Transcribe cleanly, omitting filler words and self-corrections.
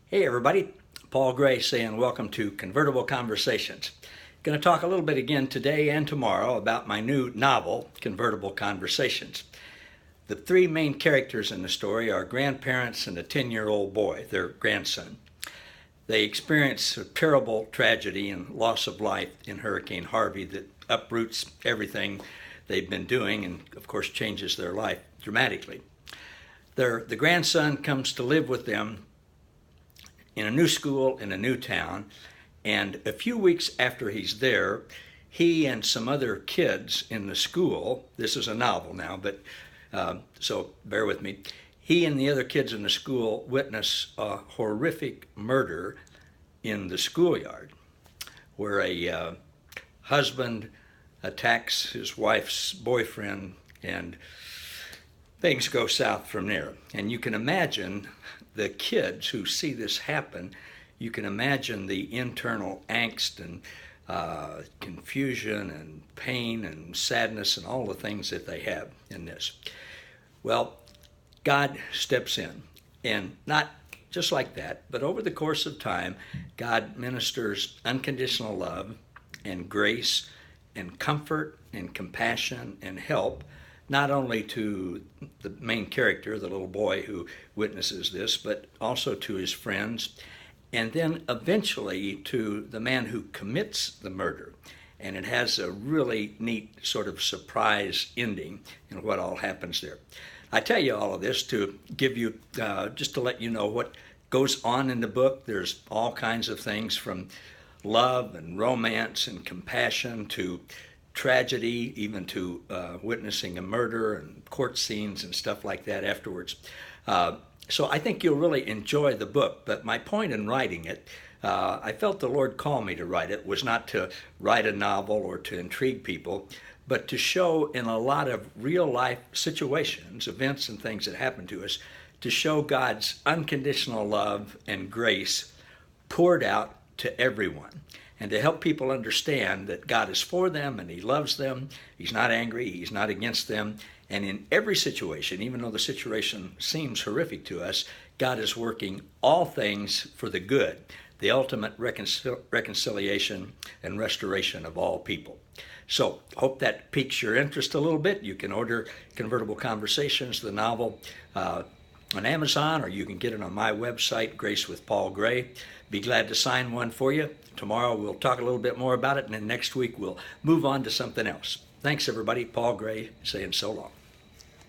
Hey everybody, Paul Gray saying welcome to Convertible Conversations. Going to talk a little bit again today and tomorrow about my new novel, Convertible Conversations. The three main characters in the story are grandparents and a 10-year-old boy, their grandson. They experience a terrible tragedy and loss of life in Hurricane Harvey that uproots everything they've been doing and, of course, changes their life dramatically. The grandson comes to live with them in a new school in a new town, and a few weeks after he's there, he and some other kids in the school, this is a novel now, but so bear with me, he and the other kids in the school witness a horrific murder in the schoolyard where a husband attacks his wife's boyfriend, and things go south from there. And you can imagine the kids who see this happen, you can imagine the internal angst and confusion and pain and sadness and all the things that they have in this. Well, God steps in, and not just like that, but over the course of time, God ministers unconditional love and grace and comfort and compassion and help, not only to the main character, the little boy who witnesses this, but also to his friends, and then eventually to the man who commits the murder. And it has a really neat sort of surprise ending in what all happens there. I tell you all of this to give you, just to let you know what goes on in the book. There's all kinds of things from love and romance and compassion to tragedy, even to witnessing a murder and court scenes and stuff like that afterwards. So I think you'll really enjoy the book. But my point in writing it, I felt the Lord call me to write it, was not to write a novel or to intrigue people, but to show in a lot of real life situations, events and things that happen to us, to show God's unconditional love and grace poured out to everyone, and to help people understand that God is for them and He loves them. He's not angry, He's not against them. And in every situation, even though the situation seems horrific to us, God is working all things for the good, the ultimate reconciliation and restoration of all people. So, hope that piques your interest a little bit. You can order Convertible Conversations, the novel, on Amazon, or you can get it on my website, Grace with Paul Gray. Be glad to sign one for you. Tomorrow we'll talk a little bit more about it, and then next week we'll move on to something else. Thanks, everybody. Paul Gray saying so long.